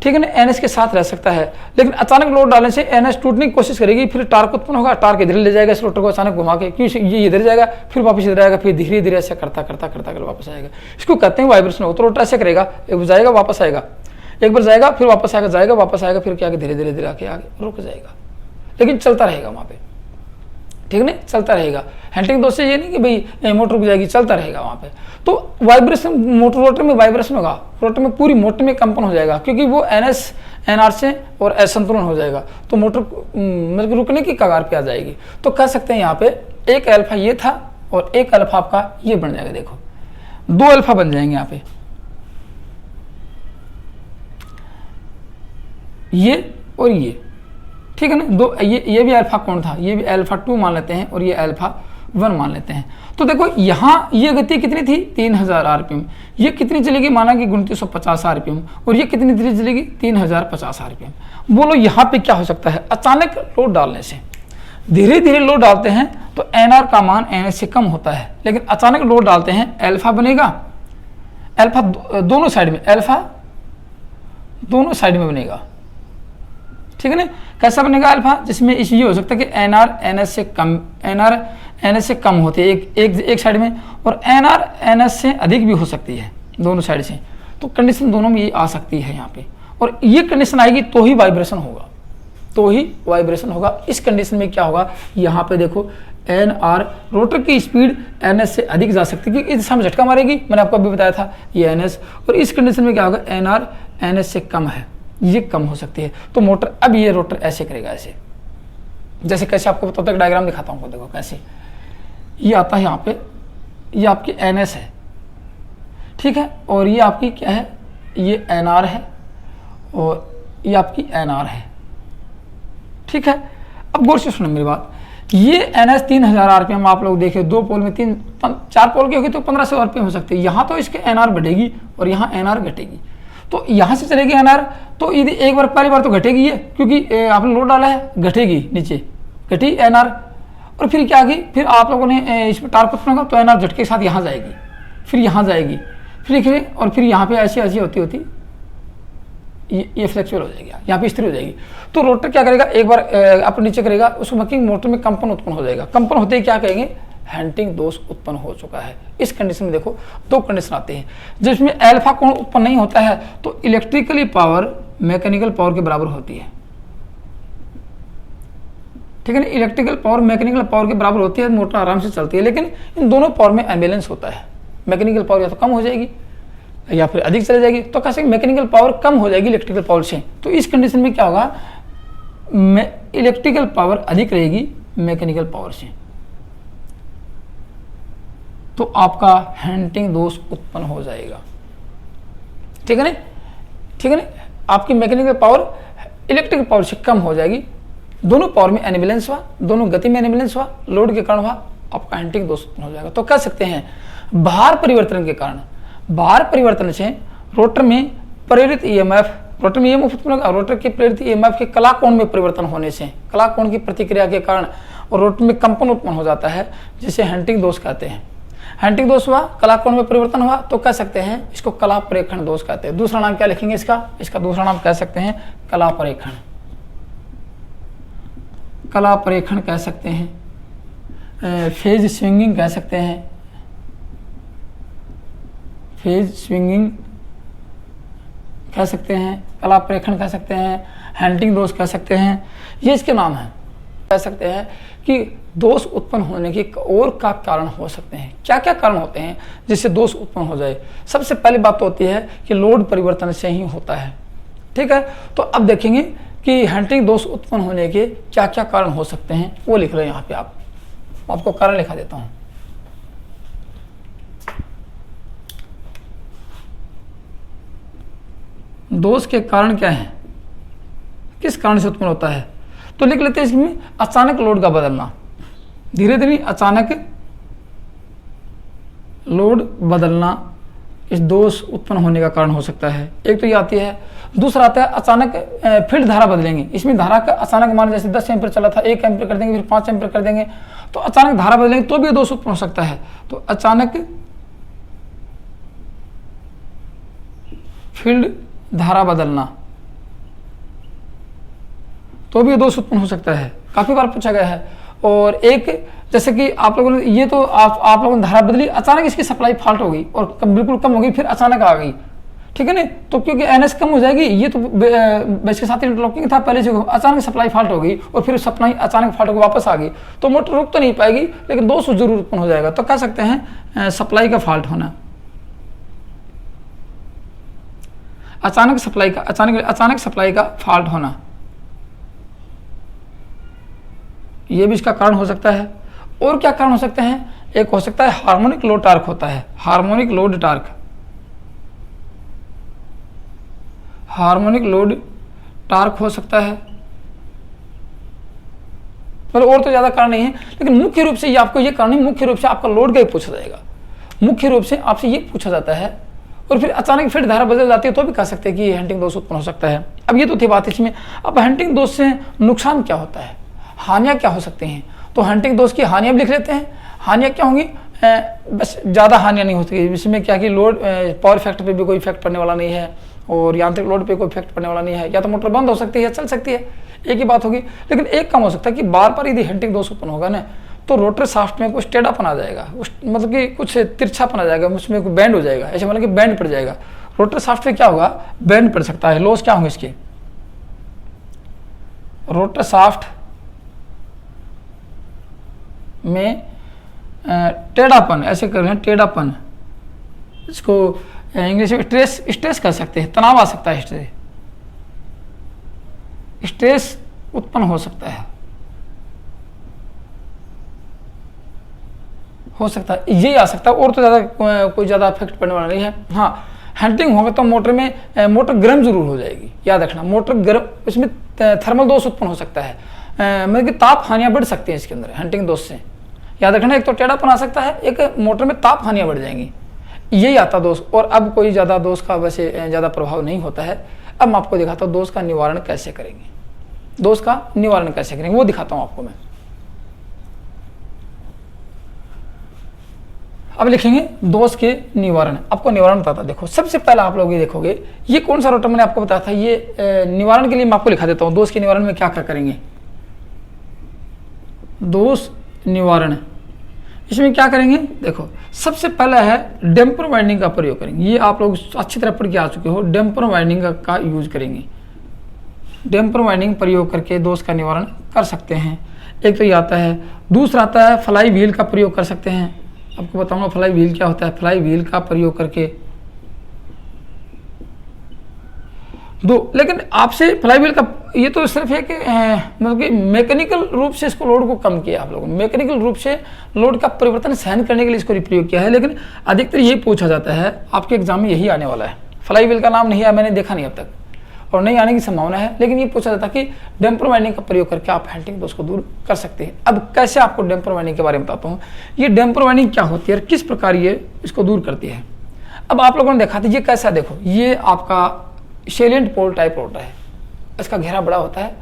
ठीक है ना, एनएस के साथ रह सकता है। लेकिन अचानक लोड डालने से एनएस टूटने की कोशिश करेगी, फिर टार्क उत्पन्न होगा, टार्क इधर ले जाएगा इस रोटर को अचानक घुमा के, क्योंकि ये इधर जाएगा फिर वापस इधर आएगा, फिर धीरे धीरे ऐसे करता करता करता कर वापस आएगा। इसको कहते हैं वाइब्रेशन हो। तो रोटर ऐसे करेगा, एक जाएगा वापस आएगा, एक बार जाएगा फिर वापस आएगा, जाएगा वापस आएगा, फिर क्या धीरे धीरे धीरे आके आगे रुक जाएगा, लेकिन चलता रहेगा वहाँ पे, ठीक है ना, चलता रहेगा। हैंटिंग दोष से ये नहीं कि भाई मोटर रुक जाएगी, चलता रहेगा वहाँ पे। तो वाइब्रेशन मोटर रोटर में वाइब्रेशन होगा, रोटर में पूरी मोटर में कंपन हो जाएगा, क्योंकि वो एनएस एनआर से और असंतुलन हो जाएगा, तो मोटर मतलब रुकने की कगार पे आ जाएगी। तो कह सकते हैं यहाँ पे एक अल्फा ये था और एक अल्फा आपका ये बन जाएगा। देखो 2 अल्फा बन जाएंगे यहाँ पे, ये और ये, ठीक है ना। दो ये भी अल्फा कोण था, ये भी अल्फा 2 मान लेते हैं और ये अल्फा 1 मान लेते हैं। तो देखो यहाँ ये गति कितनी थी, 3000 आरपीएम, ये कितनी चलेगी, माना कि 2950 आरपीएम, और ये कितनी देर चलेगी, 3050 आरपीएम। बोलो यहाँ पे क्या हो सकता है, अचानक लोड डालने से, धीरे धीरे लोड डालते हैं तो एनआर का मान एनएस से कम होता है, लेकिन अचानक लोड डालते हैं अल्फा बनेगा, अल्फा दोनों साइड में, अल्फा दोनों साइड में बनेगा, ठीक है ना। कैसा बनेगा अल्फा, जिसमें ये हो सकता है कि एनआर एनएस से कम, एनआर एनएस से कम होती है एक साइड में, और एनआर एनएस से अधिक भी हो सकती है दोनों साइड से। तो कंडीशन दोनों में ये आ सकती है यहाँ पे, और ये कंडीशन आएगी तो ही वाइब्रेशन होगा। तो ही वाइब्रेशन होगा। इस कंडीशन में क्या होगा, यहाँ पे देखो एन आर, रोटर की स्पीड एन एस से अधिक जा सकती है क्योंकि इस दिशा में झटका मारेगी, मैंने आपको अभी बताया था ये एन एस, और इस कंडीशन में क्या होगा, एन आर एन एस से कम है, ये कम हो सकती है। तो मोटर, अब ये रोटर ऐसे करेगा, ऐसे जैसे कैसे आपको तब तक डायग्राम दिखाता हूँ, देखो कैसे ये आता है यहाँ पे, ये आपकी एन एस है, ठीक है, और ये आपकी क्या है, ये एन आर है, और ये आपकी एन आर है, ठीक है। अब गौर से सुनो मेरी बात, ये एन एस 3000 आरपीएम आप लोग देखे, 2 पोल में 4 पोल की होगी तो 1500 आरपीएम हो सकती है। यहाँ तो इसके एन आर बढ़ेगी और यहाँ एन आर घटेगी, तो यहाँ से चलेगी एन आर, तो यदि एक बार पहली बार तो घटेगी ये, क्योंकि आपने लोड डाला है, घटेगी, नीचे घटी एन आर, और फिर क्या की, फिर आप लोगों ने इसमें टार्क उत्पन्न होगा तो एन आर झटके के साथ यहाँ जाएगी, फिर यहाँ जाएगी, फिर और फिर यहाँ पे ऐसी ऐसी होती होती ये फ्लेक्चुअल हो जाएगी, यहाँ पे स्थिर हो जाएगी। तो रोटर क्या करेगा, एक बार अप नीचे करेगा, उसको मकीन मोटर में कंपन उत्पन्न हो जाएगा। कंपन होते ही क्या कहेंगे, हैंटिंग दोष उत्पन्न हो चुका है। इस कंडीशन में देखो 2 कंडीशन आते हैं, जिसमें अल्फा कोण उत्पन्न नहीं होता है तो इलेक्ट्रिकली पावर मैकेनिकल पावर के बराबर होती है, ठीक है ना। इलेक्ट्रिकल पावर मैकेनिकल पावर के बराबर होती है, मोटर आराम से चलती है, लेकिन इन दोनों पावर में एम्बेलेंस होता है। मैकेनिकल पावर या तो कम हो जाएगी या फिर अधिक चली जाएगी, तो कैसे मैकेनिकल पावर कम हो जाएगी इलेक्ट्रिकल पावर से। तो इस कंडीशन में क्या होगा, इलेक्ट्रिकल पावर अधिक रहेगी मैकेनिकल पावर से, तो आपका हैंटिंग दोष उत्पन्न हो जाएगा, ठीक है ना, ठीक है ना। आपकी मैकेनिकल पावर इलेक्ट्रिकल पावर से कम हो जाएगी, दोनों पावर में एनिबलेंस हुआ, दोनों गति में एनिबलेंस हुआ, लोड के कारण हुआ, आपका हैंटिंग दोष उत्पन्न हो जाएगा। तो कह सकते हैं भार परिवर्तन के कारण, भार परिवर्तन से रोटर में प्रेरित ईएमएफ, रोटर में ईएमएफ उत्पन्न होगा, रोटर के प्रेरित ईएमएफ के कला कोण में परिवर्तन होने से, कला कोण की प्रतिक्रिया के कारण और रोटर में कंपन उत्पन्न हो जाता है, जिसे हैंटिंग दोष कहते हैं। हैंटिंग दोष हुआ, कला कोण में परिवर्तन हुआ, तो कह सकते हैं इसको कला प्रेक्षण दोष कहते हैं। दूसरा नाम क्या लिखेंगे इसका दूसरा नाम कह सकते हैं कला प्रेक्षण, कला प्रेक्षण कह सकते हैं, फेज स्विंगिंग कह सकते हैं, फेज स्विंगिंग कह सकते हैं, कला प्रेक्षण कह सकते हैं, हैंटिंग दोष कह सकते हैं, ये इसके नाम हैं। कह सकते हैं कि दोष उत्पन्न होने के और का कारण हो सकते हैं। क्या क्या कारण होते हैं जिससे दोष उत्पन्न हो जाए। सबसे पहली बात तो होती है कि लोड परिवर्तन से ही होता है, ठीक है। तो अब देखेंगे कि हैंटिंग दोष उत्पन्न होने के क्या क्या कारण हो सकते हैं, वो लिख रहे हैं यहाँ पे। आपको कारण लिखा देता हूँ। दोष के कारण क्या है, किस कारण से उत्पन्न होता है, तो लिख लेते हैं इसमें अचानक लोड का बदलना, धीरे धीरे अचानक लोड बदलना इस दोष उत्पन्न होने का कारण हो सकता है। एक तो ये आती है। दूसरा आता है अचानक फील्ड धारा बदलेंगे। इसमें धारा का अचानक मान जैसे 10 एम्पीयर चला था 1 एम्पीयर कर देंगे, फिर 5 एम्पीयर कर देंगे, तो अचानक धारा बदलेंगे तो भी दोष उत्पन्न हो सकता है। तो अचानक फील्ड धारा बदलना तो भी दोष उत्पन्न हो सकता है, काफी बार पूछा गया है। और एक जैसे कि आप लोगों ने ये तो आप लोगों ने धारा बदली, अचानक इसकी सप्लाई फॉल्ट हो गई और बिल्कुल कम हो गई, फिर अचानक आ गई, ठीक है ना। तो क्योंकि एनएस कम हो जाएगी, ये तो बेस के साथ इंटरलॉकिंग था पहले से, अचानक सप्लाई फॉल्ट हो गई और फिर सप्लाई अचानक फॉल्ट होकर वापस आ गई, तो मोटर रुक तो नहीं पाएगी लेकिन दोष जरूर उत्पन्न हो जाएगा। तो कह सकते हैं सप्लाई का फॉल्ट होना, अचानक सप्लाई का फॉल्ट होना, ये भी इसका कारण हो सकता है। और क्या कारण हो सकते हैं, एक हो सकता है हार्मोनिक लोड टार्क होता है, harmonic load torque, harmonic load torque हो सकता है। मतलब और तो ज्यादा कारण नहीं है, लेकिन मुख्य रूप से ये आपको ये कारण नहीं, मुख्य रूप से आपका लोड का ही पूछा जाएगा, मुख्य रूप से आपसे ये पूछा जाता है। और फिर अचानक फिर धारा बदल जाती है तो भी कह सकते हैं कि हैंटिंग दोष उत्पन्न हो सकता है। अब ये तो थी बात इसमें। अब हैंटिंग दोष से नुकसान क्या होता है, हानियां क्या हो सकती हैं, तो हैंटिंग दोष की हानियां भी लिख लेते हैं। हानियां क्या होंगी, बस ज़्यादा हानियां नहीं होती, इसमें क्या कि लोड पावर फैक्टर पे भी कोई इफेक्ट पड़ने वाला नहीं है और यांत्रिक लोड पे कोई इफेक्ट पड़ने वाला नहीं है। या तो मोटर बंद हो सकती है, चल सकती है, एक ही बात होगी। लेकिन एक काम हो सकता है कि बार बार यदि हैंटिंग दोष उत्पन्न होगा ना, तो रोटर शाफ्ट में कुछ टेढ़ापन आ जाएगा, मतलब कि कुछ तिरछापन आ जाएगा, उसमें कोई बैंड हो जाएगा, ऐसे मतलब कि बैंड पड़ जाएगा। रोटर शाफ्ट में क्या होगा, बैंड पड़ सकता है। लॉस क्या होंगे इसके, रोटर शाफ्ट में टेढ़ापन, ऐसे कर रहे हैं टेढ़ापन, इसको इंग्लिश में स्ट्रेस कर सकते हैं, तनाव आ सकता है, स्ट्रेस उत्पन्न हो सकता है, ये आ सकता है, और तो ज़्यादा कोई ज़्यादा इफेक्ट पड़ने वाला नहीं है। हाँ, हैंडलिंग होगा तो मोटर में मोटर गर्म जरूर हो जाएगी, याद रखना, मोटर गर्म, इसमें थर्मल दोष उत्पन्न हो सकता है, मतलब कि ताप हानियाँ बढ़ सकती हैं इसके अंदर हैंडलिंग दोष से, याद रखना। एक तो टेढ़ापन आ सकता है, एक मोटर में ताप हानियाँ बढ़ जाएंगी, यही आता दोष। और अब कोई ज़्यादा दोष का वैसे ज़्यादा प्रभाव नहीं होता है। अब मैं आपको दिखाता हूँ दोष का निवारण कैसे करेंगे, दोष का निवारण कैसे करेंगे वो दिखाता हूँ आपको मैं। अब लिखेंगे दोष के निवारण, आपको निवारण बताता, देखो सबसे पहला आप लोग ये देखोगे, ये कौन सा रोटर मैंने आपको बताया था, ये निवारण के लिए मैं आपको लिखा देता हूँ, दोष के निवारण में क्या क्या करेंगे। दोष निवारण, इसमें क्या करेंगे, देखो सबसे पहला है डैम्पर वाइंडिंग का प्रयोग करेंगे। ये आप लोग अच्छी तरह पढ़ के आ चुके हो, डैम्पर वाइंडिंग का यूज करेंगे। डैम्पर वाइंडिंग प्रयोग करके दोष का निवारण कर सकते हैं। एक तो ये आता है, दूसरा आता है फ्लाई व्हील का प्रयोग कर सकते हैं। आपको बताऊंगा फ्लाई व्हील क्या होता है। फ्लाई व्हील का प्रयोग करके लेकिन आपसे फ्लाई व्हील का ये तो सिर्फ है कि मतलब कि मैकेनिकल रूप से इसको लोड को कम किया आप लोगों ने, मैकेनिकल रूप से लोड का परिवर्तन सहन करने के लिए इसको प्रयोग किया है। लेकिन अधिकतर यही पूछा जाता है, आपके एग्जाम में यही आने वाला है। फ्लाई व्हील का नाम नहीं आया, मैंने देखा नहीं अब तक, और नहीं आने की संभावना है। लेकिन ये पूछा जाता है कि डैम्पर वाइंडिंग का प्रयोग करके आप हैंडलिंग दोष को दूर कर सकते हैं। अब कैसे आपको डैम्पर वाइंडिंग के बारे में बताता हूँ। ये डैम्पर वाइंडिंग क्या होती है और किस प्रकार ये इसको दूर करती है। अब आप लोगों ने देखा था ये कैसा, देखो ये आपका सेलिएंट पोल टाइप रोटर है, इसका घेरा बड़ा होता है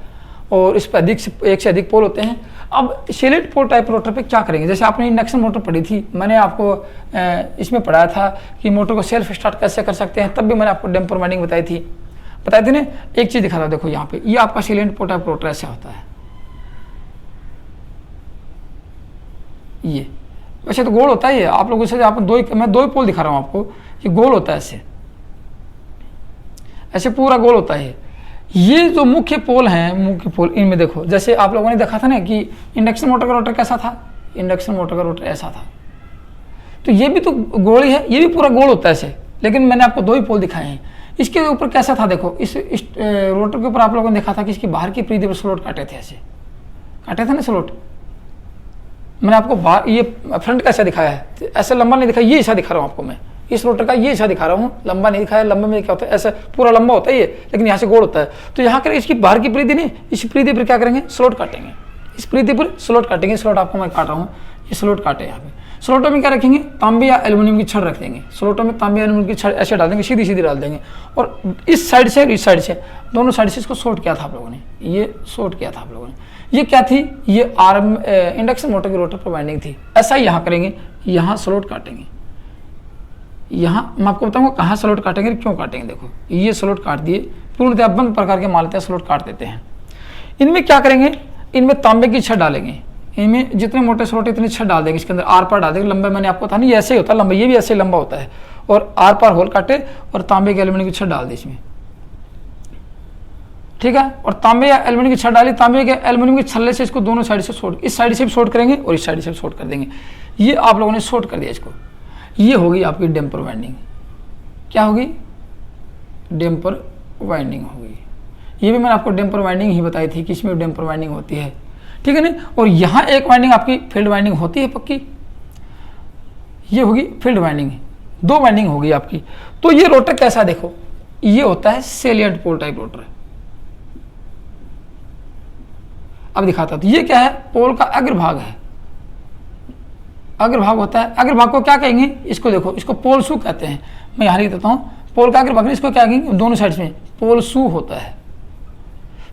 और इस पर एक से अधिक पोल होते हैं। अब सेलिएंट पोल टाइप रोटर पे क्या करेंगे, जैसे आपने इंडक्शन मोटर पढ़ी थी, मैंने आपको इसमें पढ़ाया था कि मोटर को सेल्फ स्टार्ट कैसे कर सकते हैं, तब भी मैंने आपको डैम्पर वाइंडिंग बताई थी ना। एक चीज दिखा था, देखो यहाँ पे ये आपका सेलिएंट पोल टाइप रोटर ऐसा होता है। ये वैसे तो गोल होता है, ये आप लोगों से मैं दो ही पोल दिखा रहा हूँ आपको, ये गोल होता है, ऐसे पूरा गोल होता है। ये जो मुख्य पोल हैं, मुख्य पोल इनमें देखो, जैसे आप लोगों ने देखा था ना कि इंडक्शन मोटर का रोटर कैसा था, इंडक्शन मोटर का रोटर ऐसा था, तो ये भी तो गोल ही है, ये भी पूरा गोल होता है ऐसे। लेकिन मैंने आपको दो ही पोल दिखाए हैं। इसके ऊपर कैसा था, देखो इस रोटर के ऊपर आप लोगों ने देखा था कि इसकी बाहर की परिधि पर स्लॉट काटे थे, ऐसे काटे थे ना स्लॉट। मैंने आपको बाहर ये फ्रंट का ऐसा दिखाया है, ऐसा लंबा नहीं दिखाया, ये ऐसा दिखा रहा हूँ आपको मैं, इस रोटर का ये ऐसा दिखा रहा हूँ, लंबा नहीं दिखाया। लंबे में क्या होता है, ऐसा पूरा लंबा होता है ये, लेकिन यहाँ से गोल होता है। तो यहाँ करें इसकी बाहर की परिधि नहीं, इस परिधि पर क्या करेंगे, स्लॉट काटेंगे, इस परिधि पर स्लॉट काटेंगे। स्लॉट आपको मैं काट रहा हूँ, ये स्लॉट काटे यहाँ पे। स्लॉटों में क्या रखेंगे, तांबे या एल्यूमिनियम की छड़ रख देंगे। स्लॉटों में तांबे या एल्यूमिनियम की छड़ ऐसे डाल देंगे, सीधी सीधी डाल देंगे। और इस साइड से और इस साइड से, दोनों साइड से इसको शॉर्ट किया था आप लोगों ने, ये शॉर्ट किया था आप लोगों ने। ये क्या थी, ये आर्म इंडक्शन मोटर की रोटर पर वाइंडिंग थी। ऐसा ही यहाँ करेंगे, यहाँ स्लॉट काटेंगे। यहाँ मैं आपको बताऊंगा कहाँ स्लॉट काटेंगे, क्यों काटेंगे। देखो ये स्लॉट काट दिए, पूर्णतः बंद प्रकार के मालते हैं, स्लॉट काट देते हैं। इनमें क्या करेंगे, इनमें तांबे की छड़ डालेंगे। इनमें जितने मोटे स्लॉट इतनी छड़ डाल देंगे, इसके अंदर आर पार डाल देंगे। लंबा मैंने आपको था नहीं, ये ऐसे ही होता है लंबा, ये भी ऐसे लंबा होता है। और आर पार होल काटे और तांबे के एल्यूमिनियम की छड़ डाल दी इसमें, ठीक है। और तांबे या एल्यूमिनियम की छड़ डाली, तांबे के एल्यूमिनियम के छल्ले से इसको दोनों साइड से शॉर्ट, इस साइड से भी शॉर्ट करेंगे और इस साइड से भी शॉर्ट कर देंगे। ये आप लोगों ने शॉर्ट कर दिया इसको। ये होगी आपकी डैम्पर वाइंडिंग। क्या होगी, डैम्पर वाइंडिंग होगी। ये भी मैंने आपको डैम्पर वाइंडिंग ही बताई थी कि इसमें डैम्पर वाइंडिंग होती है, ठीक है ना। और यहाँ एक वाइंडिंग आपकी फील्ड वाइंडिंग होती है पक्की, ये होगी फील्ड वाइंडिंग, दो वाइंडिंग होगी आपकी। तो ये रोटर कैसा, देखो ये होता है सेलिएंट पोल टाइप रोटर। अब दिखाता हूं, ये क्या है, पोल का अग्रभाग है, अग्रभाग होता है। अग्रभाग को क्या कहेंगे, इसको देखो, इसको पोल शू कहते हैं। मैं यहाँ लिख देता हूँ, पोल का अग्रभाग, इसको क्या कहेंगे, दोनों साइड में पोल शू होता है।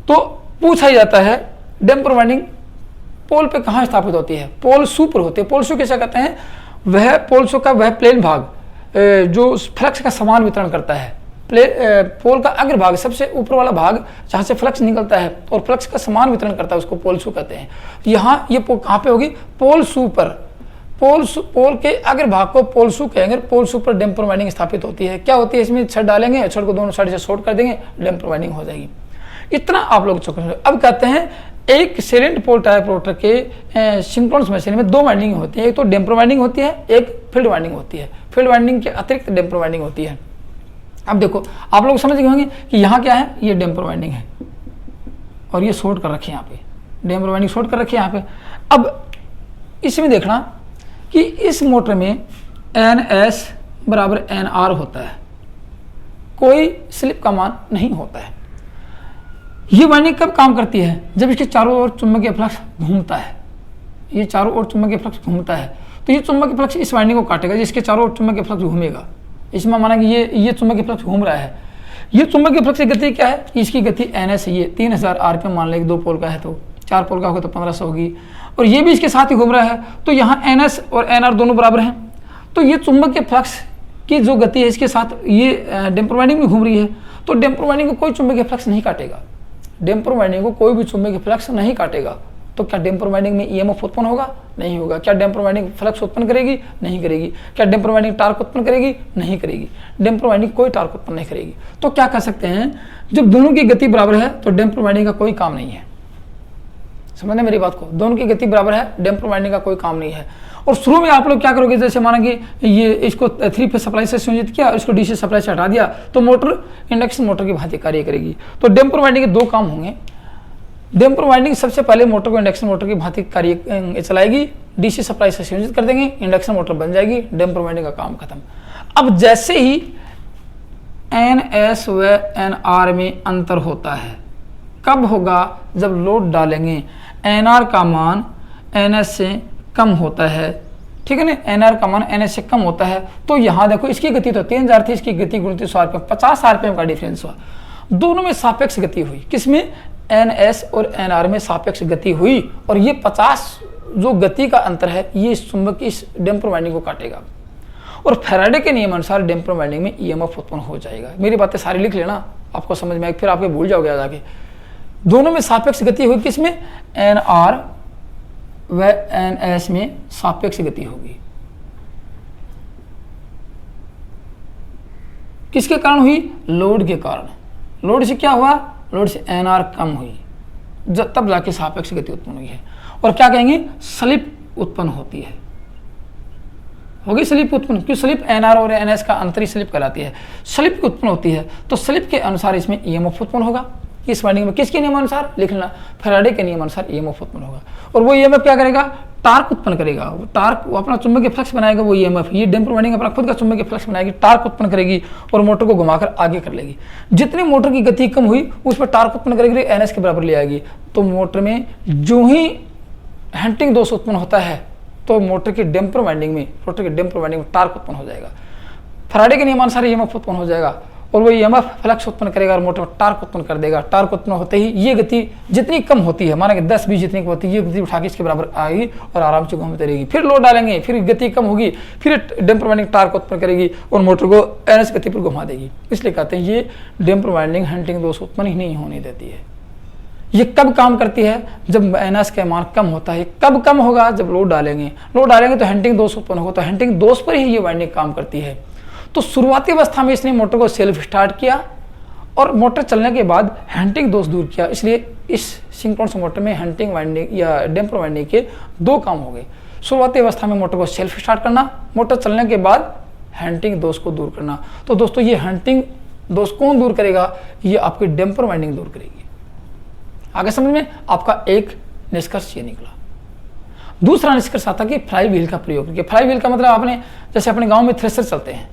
तो पूछा ही जाता है डैम्पर वाइंडिंग पोल पे कहाँ स्थापित होती है, पोल शू पर होती है। पोल शू कैसे कहते हैं, वह पोल शू का वह प्लेन भाग जो फ्लक्स का समान वितरण करता है। पोल का अग्रभाग, सबसे ऊपर वाला भाग जहाँ से फ्लक्स निकलता है और फ्लक्स का समान वितरण करता है, उसको पोल शू कहते हैं। यहाँ ये कहाँ पे होगी, पोल शू पर। पोल के अग्रभाग को पोल शू कहेंगे। पोल शू पर डैम्पर वाइंडिंग स्थापित होती है। क्या होती है, इसमें छड़ डालेंगे, छड़ को दोनों साइड से शॉर्ट कर देंगे, डैम्पर वाइंडिंग हो जाएगी। इतना आप लोग चौकस। अब कहते हैं एक साइलेंट पोल टाइप रोटर के सिंक्रोनस मशीन में 2 वाइंडिंग होती है, एक तो डैम्पर वाइंडिंग होती है, एक फील्ड वाइंडिंग होती है। फील्ड वाइंडिंग के अतिरिक्त डैम्पर वाइंडिंग होती है। अब देखो आप लोग समझ गए होंगे कि यहाँ क्या है, ये डैम्पर वाइंडिंग है और ये शॉर्ट कर रखी है यहाँ पे, डैम्पर वाइंडिंग शॉर्ट कर रखी है यहाँ पे। अब इसमें देखना कि इस मोटर में NS बराबर NR होता है, कोई स्लिप का मान नहीं होता है। ये वाइंडिंग कब काम करती है, जब इसके चारों ओर चुंबकीय फ्लक्स घूमता है। ये चारों ओर चुंबकीय फ्लक्स घूमता है तो ये चुंबकीय फ्लक्स इस वाइंडिंग को काटेगा, जिसके चारों ओर चुंबकीय फ्लक्स घूमेगा। इसमें माना कि ये चुंबकीय फ्लक्स घूम रहा है। ये चुंबकीय फ्लक्स की गति क्या है, इसकी गति NS है। ये 3000 RPM मान लेंगे, 2 पोल का है तो 4 पोल का होगा तो 1500 होगी, और ये भी इसके साथ ही घूम रहा है। तो यहाँ NS और NR दोनों बराबर हैं। तो ये चुंबकीय फ्लक्स की जो गति है इसके साथ ये डैम्पर वाइंडिंग भी घूम रही है। तो डैम्पर वाइंडिंग को कोई चुंबकीय फ्लक्स नहीं काटेगा, डैम्पर वाइंडिंग को कोई भी चुंबकीय फ्लक्स नहीं काटेगा। तो क्या डैम्पर वाइंडिंग में EMF उत्पन्न होगा, नहीं होगा। क्या डैम्पर वाइंडिंग फ्लक्स उत्पन्न करेगी, नहीं करेगी। क्या डैम्पर वाइंडिंग टार्क उत्पन्न करेगी, नहीं करेगी। डैम्पर वाइंडिंग कोई टार्क उत्पन्न नहीं करेगी। तो क्या कह सकते हैं, जब दोनों की गति बराबर है तो डैम्पर वाइंडिंग का कोई काम नहीं है। समझने मेरी बात को, दोनों की गति बराबर है, डैम्पर वाइंडिंग का कोई काम नहीं है। और शुरू में आप लोग क्या करोगे, जैसे माना कि ये इसको 3 फेज सप्लाई से संयोजित किया, इसको DC सप्लाई से हटा दिया, तो मोटर इंडक्शन मोटर की भांति कार्य करेगी। तो डैम्पर वाइंडिंग के 2 काम होंगे। डैम्पर वाइंडिंग सबसे पहले मोटर को इंडक्शन मोटर की भांति कार्य चलाएगी, DC सप्लाई से संयोजित कर देंगे, इंडक्शन मोटर बन जाएगी, डैम्पर वाइंडिंग का काम खत्म। अब जैसे ही NS व NR में अंतर होता है, कब होगा, जब लोड डालेंगे, NR का मान NS से कम होता है, ठीक है ना, NR का मान NS से कम होता है। तो यहाँ देखो इसकी गति तो 3000 थी, इसकी गति 2900 RPM, 50 RPM का डिफरेंस हुआ। दोनों में सापेक्ष गति हुई, किसमें, NS और NR में सापेक्ष गति हुई। और ये 50 जो गति का अंतर है, ये इस चुंबक इस डैम्पर वाइंडिंग को काटेगा। और फैराडे के नियम अनुसार डैम्पर वाइंडिंग में EMF उत्पन्न हो जाएगा। मेरी बातें सारी लिख लेना, आपको समझ में आएगी, फिर आपके भूल जाओगे आगे। दोनों में सापेक्ष गति हुई, किसमें, NR व NS में सापेक्ष गति होगी। किसके कारण हुई, लोड के कारण। लोड से क्या हुआ, लोड से NR कम हुई, जब तब जाके सापेक्ष गति उत्पन्न हुई है। और क्या कहेंगे, स्लिप उत्पन्न होती है, होगी स्लिप उत्पन्न। क्यों, स्लिप NR और NS का अंतरी स्लिप कहलाती है। स्लिप उत्पन्न होती है तो स्लिप के अनुसार इसमें EMF उत्पन्न होगा। इस वाइंडिंग में किसके नियम अनुसार, लिख लेना, फैराडे के नियम अनुसार EMF उत्पन्न होगा। और वो EMF क्या करेगा, टार्क उत्पन्न करेगा। वो टार्क, वो अपना चुंबकीय फ्लक्स बनाएगा, वो EMF, ये डैम्पर वाइंडिंग अपना खुद का चुंबकीय फ्लक्स बनाएगी, टार्क उत्पन्न करेगी और मोटर को घुमाकर आगे कर लेगी। जितनी मोटर की गति कम हुई उस पर टार्क उत्पन्न करेगी, NS के बराबर ले आएगी। तो मोटर में जो ही हंटिंग दोष उत्पन्न होता है तो मोटर की डैम्पर वाइंडिंग में, रोटर की डैम्पर वाइंडिंग में टार्क उत्पन्न हो जाएगा। फैराडे के नियमानुसार EMF उत्पन्न हो जाएगा और वो EMF फ्लक्स उत्पन्न करेगा और मोटर में टार्क उत्पन्न कर देगा। टार्क उत्पन्न होते ही ये गति जितनी कम होती है, माना कि 10-20 जितनी होती है, ये गति उठा के इसके बराबर आएगी और आराम से घूमती रहेगी। फिर लोड डालेंगे, फिर गति कम होगी, फिर डैम्पर वाइंडिंग टार्क उत्पन्न करेगी और मोटर को NS गति पर घुमा देगी। इसलिए कहते हैं ये डैम्पर वाइंडिंग हंटिंग दोष उत्पन्न ही नहीं होने देती है। ये कब काम करती है, जब NS का मान कम होता है। कब कम होगा, जब लोड डालेंगे। लोड डालेंगे तो हंटिंग दोष उत्पन्न होगा, तो हंटिंग दोष पर ही ये वाइंडिंग काम करती है। तो शुरुआती अवस्था में इसने मोटर को सेल्फ स्टार्ट किया और मोटर चलने के बाद हंटिंग दोष दूर किया। इसलिए इस सिंक्रोनस मोटर में हंटिंग वाइंडिंग या डैम्पर वाइंडिंग के 2 काम हो गए। शुरुआती अवस्था में मोटर को सेल्फ स्टार्ट करना, मोटर चलने के बाद हंटिंग दोष को दूर करना। तो दोस्तों ये हंटिंग दोष कौन दूर करेगा, ये आपकी डैम्पर वाइंडिंग दूर करेगी। आगे समझ में आपका एक निष्कर्ष ये निकला। दूसरा निष्कर्ष आता कि फ्लाई व्हील का प्रयोग करके। फ्लाई व्हील का मतलब आपने जैसे अपने गांव में थ्रेसर चलते हैं,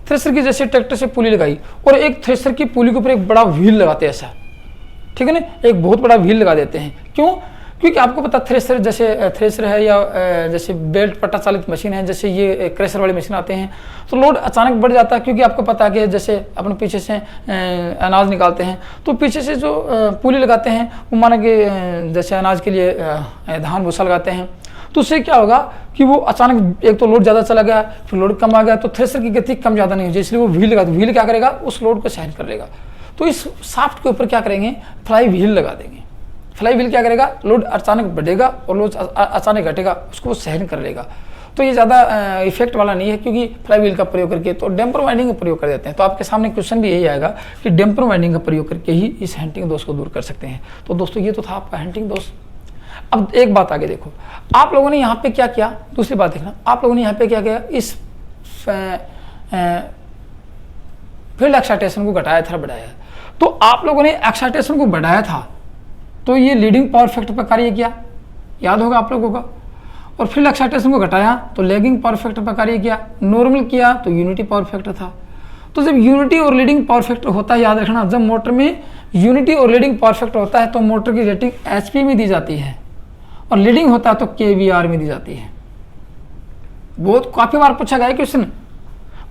थ्रेसर की जैसे ट्रैक्टर से पुली लगाई और एक थ्रेसर की पुली के ऊपर एक बड़ा व्हील लगाते हैं ऐसा, ठीक है ना, एक बहुत बड़ा व्हील लगा देते हैं। क्यों, क्योंकि आपको पता थ्रेसर जैसे थ्रेसर है या जैसे बेल्ट पट्टा चालित मशीन है, जैसे ये क्रेशर वाली मशीन आते हैं तो लोड अचानक बढ़ जाता है। क्योंकि आपको पता है कि जैसे अपने पीछे से अनाज निकालते हैं तो पीछे से जो पुली लगाते हैं वो माना कि जैसे अनाज के लिए धान भूसा लगाते हैं, तो उससे क्या होगा कि वो अचानक एक तो लोड ज़्यादा चला गया, फिर लोड कम आ गया, तो थ्रेसर की गति कम ज़्यादा नहीं हो जाए, इसलिए वो व्हील लगा, व्हील क्या करेगा, उस लोड को सहन कर लेगा। तो इस शाफ्ट के ऊपर क्या करेंगे, फ्लाई व्हील लगा देंगे। फ्लाई व्हील क्या करेगा, लोड अचानक बढ़ेगा और लोड अचानक घटेगा, उसको वो सहन कर लेगा। तो ये ज़्यादा इफेक्ट वाला नहीं है, क्योंकि फ्लाई व्हील का प्रयोग करके तो डैम्पर वाइंडिंग का प्रयोग कर देते हैं। तो आपके सामने क्वेश्चन भी यही आएगा कि डैम्पर वाइंडिंग का प्रयोग करके ही इस हैंटिंग दोष को दूर कर सकते हैं। तो दोस्तों ये तो था आपका हैंटिंग दोष। अब एक बात आगे देखो, आप लोगों ने यहाँ पे क्या किया, दूसरी बात देखना, आप लोगों ने यहाँ पे क्या किया, इस फील्ड एक्साइटेशन को घटाया था, बढ़ाया। तो आप लोगों ने एक्साइटेशन को बढ़ाया था तो ये लीडिंग पावर फैक्टर पर कार्य किया, याद होगा आप लोगों का। और फील्ड एक्साइटेशन को घटाया तो लैगिंग पावर फैक्टर पर कार्य किया, नॉर्मल किया तो यूनिटी पावर फैक्टर था। तो जब यूनिटी और लीडिंग पावर फैक्टर होता है, याद रखना, जब मोटर में यूनिटी और लीडिंग पावर फैक्टर होता है तो मोटर की रेटिंग एचपी में दी जाती है, और लीडिंग होता है तो केवीआर में दी जाती है। बहुत काफी बार पूछा गया क्वेश्चन,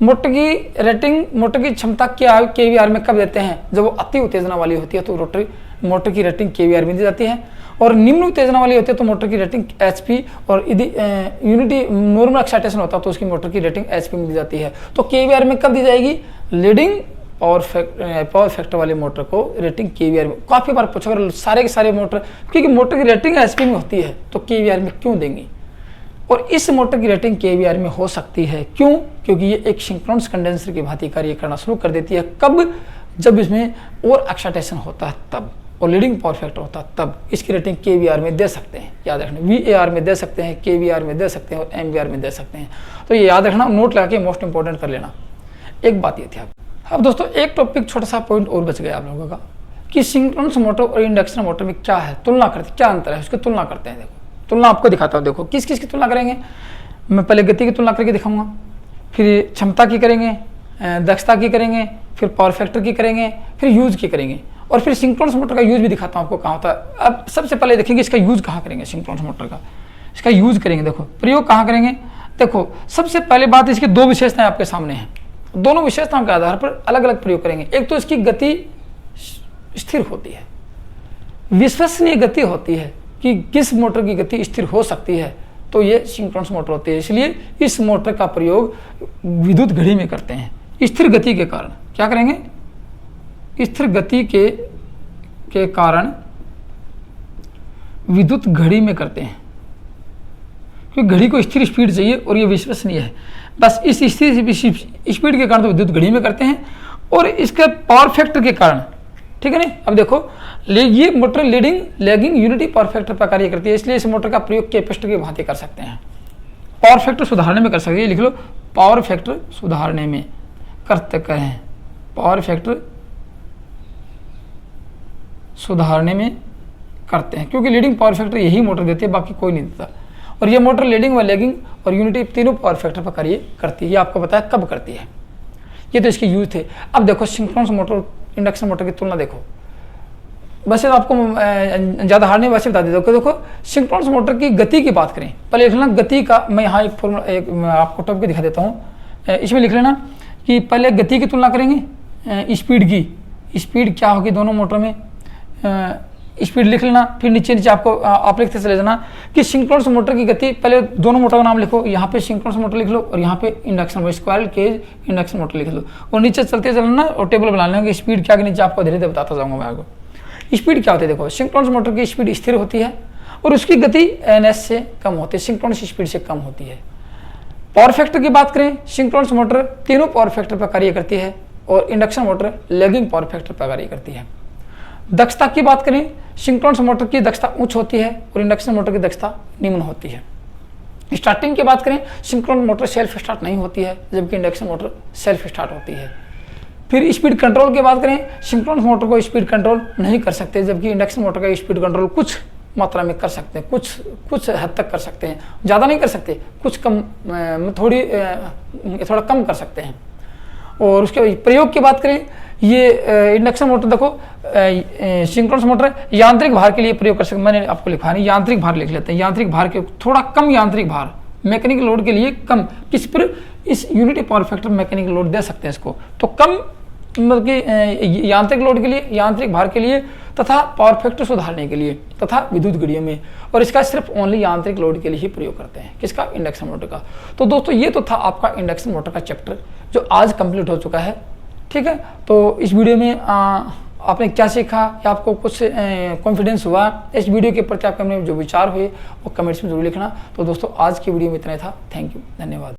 मोटर की रेटिंग, मोटर की क्षमता क्या केवीआर में कब देते हैं, जब वो अति उत्तेजना वाली होती है तो रोटरी मोटर की रेटिंग केवीआर में दी जाती है, और निम्न उत्तेजना वाली होती है तो मोटर की रेटिंग एचपी, और यदि यूनिटी नॉर्मल एक्साइटेशन होता है तो उसकी मोटर की रेटिंग एचपी में दी जाती है। तो केवीआर में कब दी जाएगी, लीडिंग पावर फैक्टर वाले मोटर को रेटिंग केवीआर में। काफी बार पूछा, अगर सारे के सारे मोटर, क्योंकि मोटर की रेटिंग एचपी में होती है तो केवीआर में क्यों देंगी, और इस मोटर की रेटिंग केवीआर में हो सकती है, क्यों, क्योंकि ये एक सिंक्रोनस कंडेंसर की भांति कार्य करना शुरू कर देती है। कब, जब इसमें और एक्साइटेशन होता है तब, और लीडिंग पावर फैक्टर होता है तब इसकी रेटिंग केवीआर में दे सकते हैं। याद रखना, वीएआर में दे सकते हैं, केवीआर में दे सकते हैं, और एमवीआर में दे सकते हैं। तो ये याद रखना, नोट लगा के मोस्ट इंपॉर्टेंट कर लेना। एक बात ये थी। अब दोस्तों एक टॉपिक, छोटा सा पॉइंट और बच गया आप लोगों का, कि सिंक्रोनस मोटर और इंडक्शन मोटर में क्या है, तुलना करते, क्या अंतर है, उसकी तुलना करते हैं। देखो तुलना आपको दिखाता हूँ, देखो किस किस की तुलना करेंगे। मैं पहले गति की तुलना करके दिखाऊंगा, फिर क्षमता की करेंगे, दक्षता की करेंगे, फिर पावर फैक्टर की करेंगे, फिर यूज की करेंगे, और फिर सिंक्रोनस मोटर का यूज भी दिखाता हूँ आपको कहाँ होता है। अब सबसे पहले देखेंगे इसका यूज कहाँ करेंगे, सिंक्रोनस मोटर का इसका यूज करेंगे। देखो प्रयोग कहाँ करेंगे, देखो सबसे पहले बात, इसकी दो विशेषताएं आपके सामने हैं, दोनों विशेषताओं के आधार पर अलग अलग प्रयोग करेंगे। एक तो इसकी गति स्थिर होती है, विश्वसनीय गति होती है कि किस मोटर की गति स्थिर हो सकती है, तो ये सिंक्रोनस मोटर होती है। इसलिए इस मोटर का प्रयोग विद्युत घड़ी में करते हैं, स्थिर गति के कारण। क्या करेंगे, स्थिर गति के कारण विद्युत घड़ी में करते हैं, क्योंकि घड़ी को स्थिर स्पीड चाहिए और ये विश्वसनीय है। बस इस स्थिर स्पीड के कारण तो विद्युत घड़ी में करते हैं, और इसके पावर फैक्टर के कारण, ठीक है ना। अब देखो ये motor leading lagging unity power factor पर कार्य करती है, इसलिए इस मोटर का प्रयोग कैपेसिटर की भांति कर सकते हैं, पावर फैक्टर सुधारने में कर सकते हैं। लिख लो, पावर फैक्टर सुधारने में करते करें, पावर फैक्टर सुधारने में करते हैं, क्योंकि लीडिंग पावर फैक्टर यही मोटर देती है, बाकी कोई नहीं देता। और ये मोटर लीडिंग व लैगिंग और यूनिटी तीनों पावर फैक्टर पर कार्य करती है। ये आपको बताया कब करती है, ये तो इसके यूज थे। अब देखो सिंक्रोनस मोटर इंडक्शन मोटर की तुलना देखो, वैसे तो आपको ज़्यादा हार्ड नहीं, वैसे बता देते। देखो सिंक्रोनस मोटर की गति की बात करें, पहले लिख लेना गति का, मैं यहाँ एक फॉर्मूला एक आपको टॉपिक दिखा देता हूँ। इसमें लिख लेना कि पहले गति की तुलना करेंगे, स्पीड की, स्पीड क्या होगी दोनों मोटर में, स्पीड लिख लेना। फिर नीचे नीचे आपको आप लिखते चले जाना कि सिंक्रोनस मोटर की गति, पहले दोनों मोटर का नाम लिखो, यहाँ पे सिंक्रोनस मोटर लिख लो और यहाँ पे induction squirrel cage induction motor लिख लो, और नीचे चलते चलना और टेबल बना लेंगे स्पीड क्या, नीचे आपको धीरे धीरे बताता जाऊँगा मैं आपको। स्पीड क्या होती है, देखो सिंक्रोनस मोटर की स्पीड स्थिर होती है और उसकी गति एनएस से कम होती है, सिंक्रोनस स्पीड से कम होती है। पावर फैक्टर की बात करें, सिंक्रोनस मोटर तीनों पावर फैक्टर पर कार्य करती है और induction motor lagging power factor पर कार्य करती है। दक्षता की बात करें, सिंक्रोनस मोटर की दक्षता उच्च होती है और इंडक्शन मोटर की दक्षता निम्न होती है। स्टार्टिंग की बात करें, सिंक्रोनस मोटर सेल्फ स्टार्ट नहीं होती है, जबकि इंडक्शन मोटर सेल्फ स्टार्ट होती है। फिर स्पीड कंट्रोल की बात करें, सिंक्रोनस मोटर को स्पीड कंट्रोल नहीं कर सकते, जबकि इंडक्शन मोटर का स्पीड कंट्रोल कुछ मात्रा में कर सकते हैं, कुछ हद तक कर सकते हैं, ज़्यादा नहीं कर सकते, कुछ कम, थोड़ा कम कर सकते हैं। और उसके प्रयोग की बात करें, ये इंडक्शन मोटर देखो, सिंक्रोनस मोटर यांत्रिक भार के लिए प्रयोग कर सकते, मैंने आपको लिखा नहीं, यांत्रिक भार लिख लेते हैं, यांत्रिक भार के थोड़ा कम यांत्रिक भार, मैकेनिकल लोड के लिए कम, किस पर, इस unity power factor mechanical load दे सकते हैं इसको, तो कम मतलब कि यांत्रिक लोड के लिए, यांत्रिक भार के लिए, तथा पावर फैक्टर सुधारने के लिए, तथा विद्युत घड़ियों में, और इसका सिर्फ ओनली यांत्रिक लोड के लिए ही प्रयोग करते हैं, किसका, इंडक्शन मोटर का। तो दोस्तों ये तो था आपका इंडक्शन मोटर का चैप्टर, जो आज कंप्लीट हो चुका है, ठीक है। तो इस वीडियो में आपने क्या सीखा या आपको कुछ कॉन्फिडेंस हुआ, इस वीडियो के प्रति आपके जो विचार हुए वो कमेंट्स में जरूर लिखना। तो दोस्तों आज की वीडियो में इतना ही था। थैंक यू, धन्यवाद।